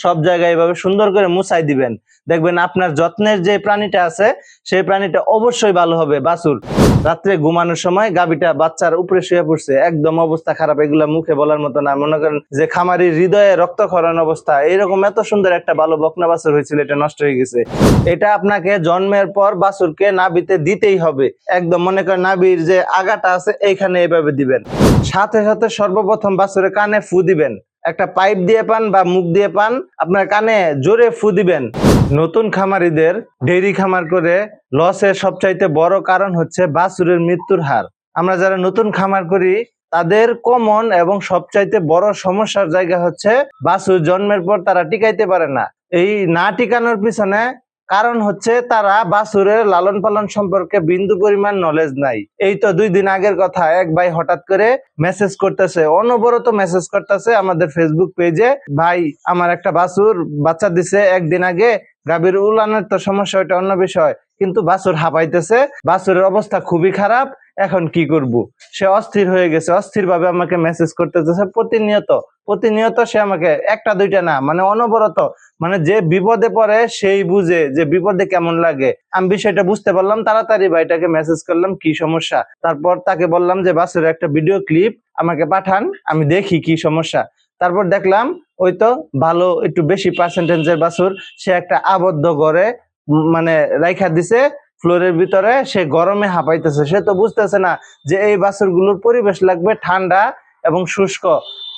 সব জায়গায় এভাবে সুন্দর করে মুছাই দিবেন। দেখবেন আপনার যত্নের যে প্রাণীটা আছে সেই প্রাণীটা অবশ্যই ভালো হবে। বাছুর রাত্রে ঘুমানোর সময় গাভীটা বাচ্চার উপরে শুয়ে পড়ছে, একদম অবস্থা খারাপ, এগুলা মুখে বলার মতো না। মনে করেন যে খামারির হৃদয়ে রক্তক্ষরণ অবস্থা, এইরকম এত সুন্দর একটা ভালো বকনা বাছুর হয়েছিল, এটা নষ্ট হয়ে গেছে। এটা আপনাকে জন্মের পর বাছুরকে নাভিতে দিতেই হবে। একদম মনে করেন নাভির যে আগাটা আছে এইখানে এভাবে দিবেন। সাথে সাথে সর্বপ্রথম বাছুরের কানে ফু দিবেন। একটা পাইপ দিয়ে পান বা মুখ দিয়ে পান, আপনার কানে জোরে ফু দিবেন। নতুন খামারিদের ডেইরি খামার করে লসের সবচাইতে বড় কারণ হচ্ছে বাছুরের মৃত্যুর হার। আমরা যারা নতুন খামার করি তাদের কমন এবং সবচাইতে বড় সমস্যার জায়গা হচ্ছে বাছুর জন্মের পর তারা টিকাইতে পারে না। এই না টিকানোর পিছনে কারণ হচ্ছে তারা বাছুরের লালন পালন সম্পর্কে বিন্দু পরিমাণ নলেজ নাই। এই তো 2 দিন আগের কথা, এক ভাই হঠাৎ করে মেসেজ করতেছে, অনবরত মেসেজ করতেছে আমাদের ফেসবুক পেজে, ভাই আমার একটা বাছুর বাচ্চা দিছে 1 দিন আগে, গাভীর উলানের তো সমস্যা, ওটা অন্য বিষয়, কিন্তু বাছুর হাঁপাইতেছে, বাছুরের অবস্থা খুবই খারাপ, এখন কি করব। সে অস্থির হয়ে গেছে, অস্থির ভাবে আমাকে মেসেজ করতেছে প্রতিনিয়ত সে আমাকে, একটা দুইটা না, মানে অনবরত। মানে যে বিপদে পড়ে সেই বুঝে যে বিপদে কেমন লাগে। আমি বিষয়টা বুঝতে পারলাম, তাড়াতাড়ি ভাইটাকে মেসেজ করলাম কি সমস্যা। তারপর তাকে বললাম যে বাছুরের একটা ভিডিও ক্লিপ আমাকে পাঠান, আমি দেখি কি সমস্যা। তারপর দেখলাম ওই তো ভালো একটু বেশি পার্সেন্টেজের বাছুর, সে একটা আবদ্ধ ঘরে মানে রাইখা দিছে ফ্লোরের ভিতরে, সে গরমে হাঁপাইতেছে। সে তো বুঝতেছে না যে এই বাছুরগুলোর পরিবেশ লাগবে ঠান্ডা এবং শুষ্ক।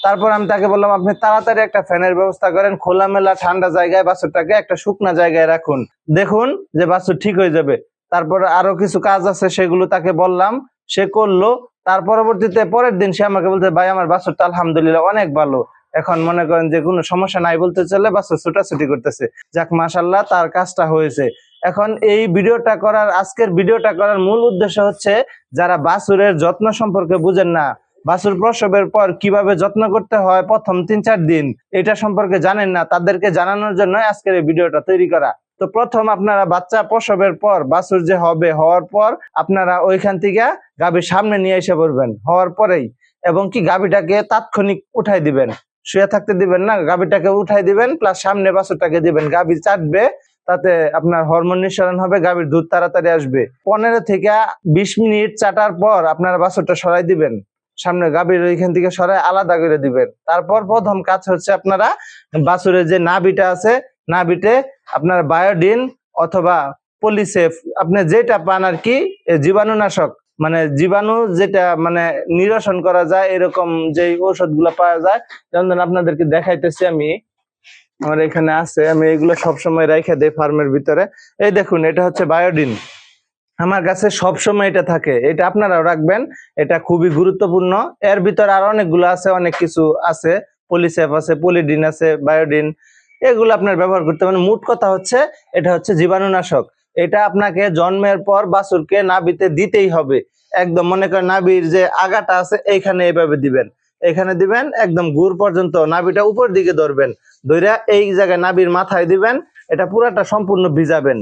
তারপর আমি তাকে বললাম আপনি তাড়াতাড়ি একটা ফ্যানের ব্যবস্থা করেন, খোলামেলা ঠান্ডা জায়গায় বাছুরটাকে একটা শুকনা জায়গায় রাখুন, দেখুন যে বাছুর ঠিক হয়ে যাবে। তারপর আরো কিছু কাজ আছে সেগুলো তাকে বললাম, সে করলো। তার পরবর্তীতে পরের দিন সে আমাকে বলতে, ভাই আমার বাছুরটা আলহামদুলিল্লাহ অনেক ভালো, এখন মনে করেন যে কোনো সমস্যা নাই বলতে চলে, বাছুর ছুটাছুটি করতেছে। যাক মাশাআল্লাহ, তার কাজটা হয়েছে। এখন এই ভিডিওটা করার, আজকের ভিডিওটা করার মূল উদ্দেশ্য হচ্ছে যারা বাছুরের যত্ন সম্পর্কে বুঝেন না, বাছুর প্রসবের পর কিভাবে যত্ন করতে হয় প্রথম 3-4 দিন, এটা সম্পর্কে জানেন না, তাদেরকে জানানোর জন্য আজকের এই ভিডিওটা তৈরি করা। তো প্রথম আপনারা বাচ্চা প্রসবের পর বাছুর যে হবে, হওয়ার পর আপনারা ওইখান থেকে গাভীর সামনে নিয়ে এসে পড়বেন হওয়ার পরেই, এবং কি গাভীটাকে তাৎক্ষণিক উঠাই দিবেন, শুয়ে থাকতে দিবেন না, গাভীটাকে উঠাই দিবেন, প্লাস সামনে বাছুরটাকে দিবেন। গাভী চাটবে, তাতে আপনার হরমোন নিঃসরণ হবে, গাভীর দুধ তাড়াতাড়ি আসবে। 15 থেকে 20 মিনিট চাটার পর আপনারা বাছুরটা সরাই দিবেন, সামনে গাভীর ওইখান থেকে সরাই আলাদা করে দিবেন। তারপর প্রথম কাজ হচ্ছে আপনারা বাছুরের যে নাভিটা আছে, নাভিতে আপনার বায়োডিন অথবা পলিসেফ, আপনি যেটা পান আর কি, জীবাণুনাশক, মানে জীবাণু যেটা মানে নিরসন করা যায় এরকম যে ঔষধগুলো পাওয়া যায়, যেমন আপনাদেরকে দেখাইতেছি আমি, আমার এখানে আছে, আমি এগুলো সবসময় রেখে দেই ফার্মের ভিতরে। এই দেখুন, এটা হচ্ছে বায়োডিন, আমার কাছে সবসময় এটা থাকে, এটা আপনারাও রাখবেন, এটা খুবই গুরুত্বপূর্ণ। এর ভিতরে আর অনেকগুলো আছে, অনেক কিছু আছে, পলিসেফ আছে, পলিডিন আছে, বায়োডিন, এগুলো আপনার ব্যবহার করতে পারেন। মোট কথা হচ্ছে এটা হচ্ছে জীবাণুনাশক। এটা আপনাকে জন্মের পর বাছুরকে নাভিতে দিতেই হবে। একদম মনে করেন নাভির যে আগাটা আছে এইখানে এইভাবে দিবেন, এখানে দিবেন, একদম গুড় পর্যন্ত নাভিটা উপর দিকে ধরবেন, ধরে এই জায়গায় নাভির মাথায় দিবেন, এটা পুরাটা সম্পূর্ণ ভিজাবেন।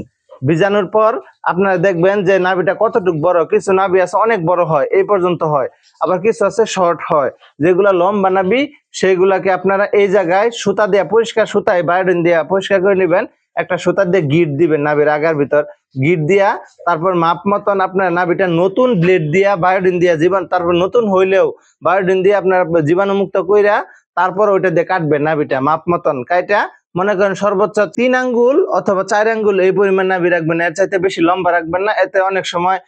ভিজানোর পর আপনারা দেখবেন যে নাভিটা কতটুকু বড়, কিছু নাভি আছে অনেক বড় হয়, এই পর্যন্ত হয়, আবার কিছু আছে শর্ট হয়। যেগুলা লম্বা নাভি সেইগুলাকে আপনারা এই জায়গায় সুতা দিয়ে, পরিষ্কার সুতায় বায়োডিন দিয়ে পরিষ্কার করে নেবেন, একটা সুতা দিয়ে গিট দিবেন নাভির আগার ভিতর, গিট দিয়া তারপর মাপ মতন আপনার নাভিটা নতুন ব্লেড দিয়া বায়োডিন দিয়া জীবাণু, তারপর নতুন হইলেও বায়োডিন দিয়ে আপনার জীবাণুমুক্ত কইরা তারপর ওইটা দিয়ে কাটবেন নাভিটা মাপ মতন কাইটা। মনে করেন সর্বোচ্চ 3 আঙ্গুল অথবা 4 আঙ্গুল এই পরিমাণ নাভি রাখবেন, এর চাইতে বেশি লম্বা রাখবেন না। এতে অনেক সময়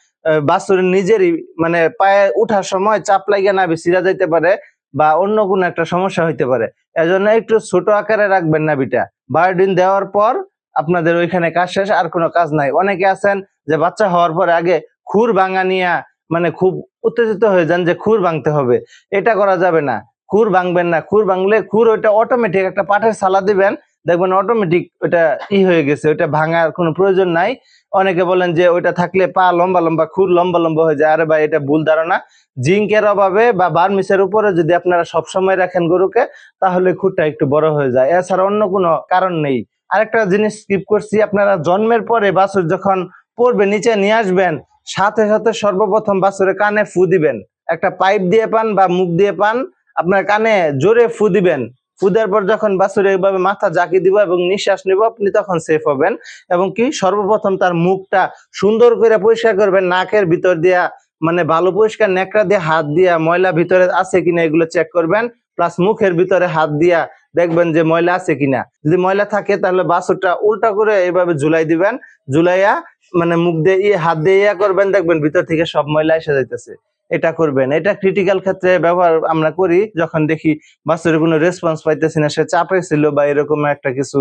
বাছুরের নিজেরই মানে পায়ে উঠার সময় চাপ লাগিয়ে নাভি ছিঁড়া যাইতে পারে বা অন্য কোনো একটা সমস্যা হইতে পারে, এজন্য একটু ছোট আকারে রাখবেন নাভিটা। বায়োডিন দেওয়ার পর আপনাদের ওইখানে কাজ শেষ, আর কোনো কাজ নাই। অনেকে আছেন যে বাচ্চা হওয়ার পরে আগে খুর ভাঙা নিয়ে মানে খুব উত্তেজিত হয়ে যান যে খুর ভাঙতে হবে, এটা করা যাবে না। খুর ভাঙবেন না, খুর ভাঙলে খুর ওইটা অটোমেটিক একটা পাটের সালা দিবেন, দেখবেন অটোমেটিক ওটা হয়ে গেছে, ওইটা ভাঙার কোনো প্রয়োজন নাই। অনেকে বলেন যে ওইটা থাকলে পা লম্বা লম্বা, খুর লম্বা লম্বা হয়ে যায়, আরে ভাই এটা ভুল ধারণা। জিঙ্কের অভাবে বা বার্মিসের উপরে যদি আপনারা সবসময় রাখেন গরুকে, তাহলে খুরটা একটু বড় হয়ে যায়, এছাড়া অন্য কোনো কারণ নেই। আরেকটা জিনিস স্কিপ করছি, আপনারা জন্মের পরে বাছুর যখন পড়বে নিচে নিয়ে আসবেন, সাথে সাথে সর্বপ্রথম বাছুরের কানে ফু দিবেন, একটা পাইপ দিয়ে পান বা মুখ দিয়ে পান, আপনার কানে জোরে ফু দিবেন, ফু দেওয়ার পর যখন বাছুর এইভাবে মাথা জাকি দিব এবং নিঃশ্বাস নিব, আপনি তখন সেফ হবেন। এবং কি সর্বপ্রথম তার মুখটা সুন্দর করে পরিষ্কার করবেন, নাকের ভিতর দিয়া মানে ভালো পরিষ্কার ন্যাকড়া দিয়ে হাত দিয়া ময়লা ভিতরে আছে কিনা এগুলো চেক করবেন। প্লাস মুখের ভিতরে হাত দিয়া দেখবেন যে ময়লা আছে কিনা। যদি ময়লা থাকে তাহলে বাছুরটা উল্টা করে এইভাবে ঝুলাই দিবেন, ঝুলাইয়া মানে মুখ দিয়ে হাত দিয়ে করবেন, দেখবেন ভিতর থেকে সব ময়লা এসে যাইতেছে। এটা করবেন, এটা ক্রিটিক্যাল ক্ষেত্রে ব্যবহার আমরা করি যখন দেখি বাছুরের কোনো রেসপন্স পাইতেছি না, সে চাপে ছিল বা এরকম একটা কিছু,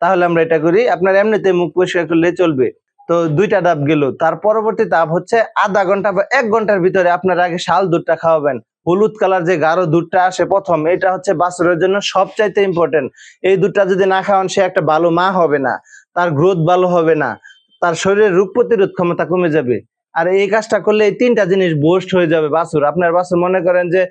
তাহলে আমরা এটা করি। আপনার এমনিতে মুখ পরিষ্কার করলে চলবে। তো দুইটা ধাপ গেল। তার পরবর্তী ধাপ হচ্ছে আধা ঘন্টা বা 1 ঘন্টার ভিতরে আপনার আগে শাল দুধটা খাওয়াবেন। হলুদ কালার যে গাঢ় দুধটা আসে প্রথম, এটা হচ্ছে বাছুরের জন্য সবচাইতে ইম্পর্টেন্ট। এই দুধটা যদি না খাওয়ান, সে একটা ভালো মা হবে না, তার গ্রোথ ভালো হবে না, তার শরীরের রোগ প্রতিরোধ ক্ষমতা কমে যাবে। আর এই কাজটা করলে এই 3টা জিনিস বুস্ট হয়ে যাবে বাছুর। আপনার বাছুর মনে করেন যে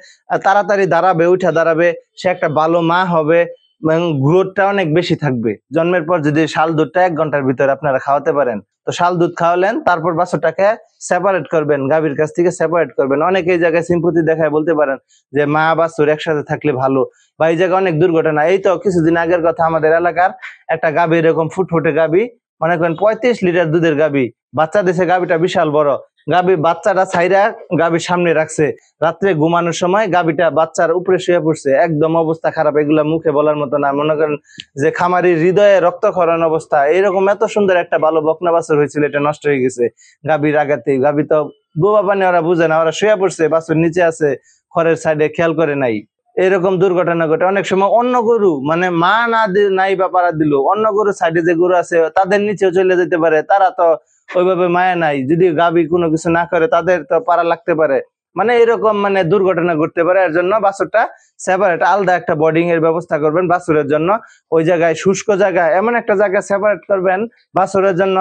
তাড়াতাড়ি দাঁড়াবে, উঠে দাঁড়াবে, সে একটা ভালো মা হবে এবং গ্রোথটা অনেক বেশি থাকবে। জন্মের পর যদি শাল দুধটা 1 ঘন্টার ভিতরে আপনারা খাওয়াতে পারেন, তো শাল দুধ খাওয়ালেন, তারপর বাছুরটাকে সেপারেট করবেন, গাভীর কাছ থেকে সেপারেট করবেন। অনেক এই জায়গায় সিম্পথি দেখায় বলতে পারেন যে মা বাছুর একসাথে থাকলে ভালো, বা এই জায়গায় অনেক দুর্ঘটনা। এই তো কিছুদিন আগের কথা, আমাদের এলাকার একটা গাভী, এরকম ফুটফুটে গাভী, মনে করেন 35 লিটার দুধের গাভী, বাচ্চা দিছে, গাভীটা বিশাল বড়। গাভী বাচ্চাটা ছাইরা গাভীর সামনে রাখছে, রাত্রে ঘুমানোর সময় গাভীটা বাচ্চার উপরে শুয়ে পড়ছে, একদম অবস্থা খারাপ। এগুলা মুখে বলার মতো না, মনে করেন যে খামারির হৃদয়ে রক্তক্ষরণ অবস্থা। এইরকম এত সুন্দর একটা ভালো বকনা বাছুর হয়েছিল, এটা নষ্ট হয়ে গেছে গাভীর আঘাতে। গাভী তো বোবা পানি, ওরা বুঝে না, ওরা শুয়ে পড়ছে, বাছুর নিচে আছে খড়ের সাইডে, খেয়াল করে নাই। এরকম দুর্ঘটনা ঘটে অনেক সময়। অন্য গরু মানে মা না নাই বা পাড়া দিল, অন্য গরু সাইডে যে গরু আছে তাদের নিচেও চলে যেতে পারে, তারা তো ওইভাবে মায়া নাই। যদি গাভী কোনো কিছু না করে, তাদের তো পাড়া লাগতে পারে। মানে এরকম মানে দুর্ঘটনা ঘটতে পারে। এর জন্য বাছুরটা সেপারেট আলাদা একটা বোর্ডিং এর ব্যবস্থা করবেন বাছুরের জন্য। ওই জায়গায় শুষ্ক জায়গা, এমন একটা জায়গায় সেপারেট করবেন বাছুরের জন্য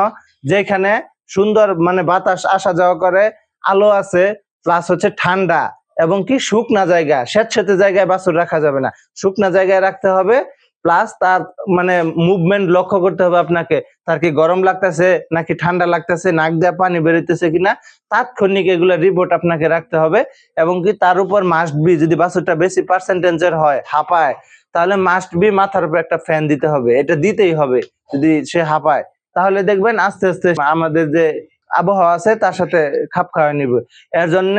যেখানে সুন্দর মানে বাতাস আসা যাওয়া করে, আলো আছে, প্লাস হচ্ছে ঠান্ডা, এবং কি শুকনা জায়গা। স্যাঁতসেঁতে জায়গায় বাছুর রাখা যাবে না, শুকনা জায়গায় রাখতে হবে। প্লাস তার মানে মুভমেন্ট লক্ষ্য করতে হবে আপনাকে, তার কি গরম লাগতেছে নাকি ঠান্ডা লাগতেছে, নাক দিয়ে পানি বেরোতেছে কিনা, তাৎক্ষণিক এগুলো রিপোর্ট আপনাকে রাখতে হবে। এবং কি তার উপর মাস্ট বি, যদি বাছুরটা বেশি পার্সেন্টেজের হয়, হাঁপায়, তাহলে মাস্ট বি মাথার উপর একটা ফ্যান দিতে হবে। এটা দিতেই হবে যদি সে হাঁপায়। তাহলে দেখবেন আস্তে আস্তে আমাদের যে আবহাওয়া আছে তার সাথে খাপ খাওয়ায় নিবে। এর জন্য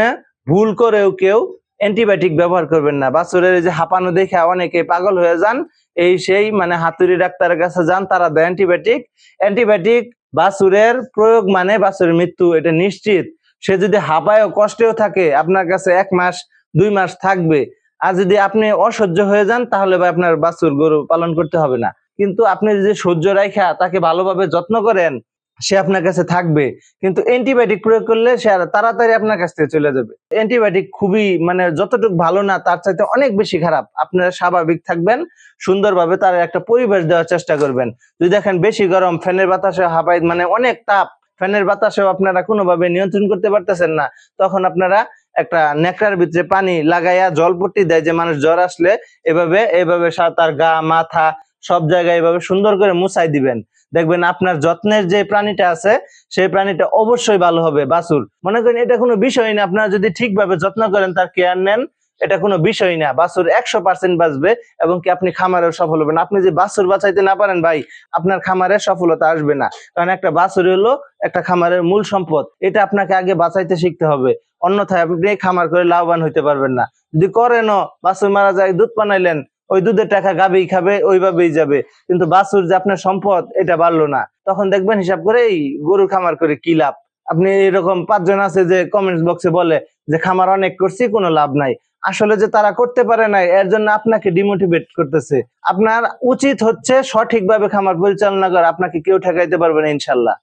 ভুল করেও কেউ অ্যান্টিবায়োটিক ব্যবহার করবেন না। বাছুরের যে হাঁপানো দেখে অনেকে পাগল হয়ে যান, এই সেই মানে হাতুড়ি ডাক্তারের কাছে যান, তারা দেয় অ্যান্টিবায়োটিক। অ্যান্টিবায়োটিক বাছুরের প্রয়োগ মানে বাছুরের মৃত্যু, এটা নিশ্চিত। সে যদি হাঁপায়ও কষ্টেও থাকে, আপনার কাছে 1 মাস 2 মাস থাকবে। আর যদি আপনি অসহ্য হয়ে যান, তাহলে ভাই আপনার বাছুর গরু পালন করতে হবে না। কিন্তু আপনি যদি সহ্য রাখা তাকে ভালোভাবে যত্ন করেন, সে আপনার কাছে থাকবে। কিন্তু অ্যান্টিবায়োটিক প্রয়োগ করলে সে আর তাড়াতাড়ি আপনার কাছ থেকে চলে যাবে। অ্যান্টিবায়োটিক খুবই মানে যতটুকু ভালো না, তার চাইতে অনেক বেশি খারাপ। আপনারা স্বাভাবিক থাকবেন, সুন্দরভাবে তার একটা পরিবেশ দেওয়ার চেষ্টা করবেন। যদি দেখেন বেশি গরম, ফ্যানের বাতাসে হাঁপায়, মানে অনেক তাপ, ফ্যানের বাতাসেও আপনারা কোনোভাবে নিয়ন্ত্রণ করতে পারতেছেন না, তখন আপনারা একটা নেকড়ার ভিতরে পানি লাগাইয়া জলপট্টি দেয়, যে মানুষ জ্বর আসলে এভাবে এভাবে তার গা, মাথা সব জায়গায় এভাবে সুন্দর করে মুছাই দিবেন। দেখবেন আপনার যত্নের যে প্রাণীটা আছে, সেই প্রাণীটা অবশ্যই ভালো হবে। বাছুর মনে করেন এটা কোনো বিষয় না, আপনারা যদি ঠিকভাবে যত্ন করেন, তার কেয়ার নেন, এটা কোনো বিষয় না। বাছুর 100% বাঁচবে এবং কি আপনি খামারেও সফল হবেন। আপনি যে বাছুর বাঁচাইতে না পারেন ভাই, আপনার খামারে সফলতা আসবে না। কারণ একটা বাছুর হলো একটা খামারের মূল সম্পদ, এটা আপনাকে আগে বাঁচাইতে শিখতে হবে। অন্যথায় আপনি খামার করে লাভবান হইতে পারবেন না। যদি করেনও, বাছুর মারা যায়, দুধ বানাইলেন, ওই দুধের টাকা গাভী খাবে, ওইভাবেই যাবে। কিন্তু বাছুর যে আপনার সম্পদ, এটা বাড়লো না, তখন দেখবেন হিসাব করে এই গরুর খামার করে কি লাভ। আপনি এরকম 5 জন আছে যে কমেন্টস বক্সে বলে যে খামার অনেক করছি, কোনো লাভ নাই। আসলে যে তারা করতে পারে নাই, এর জন্য আপনাকে ডিমোটিভেট করতেছে। আপনার উচিত হচ্ছে সঠিকভাবে খামার পরিচালনা করা, আপনাকে কেউ ঠেকাইতে পারবে না ইনশাল্লাহ।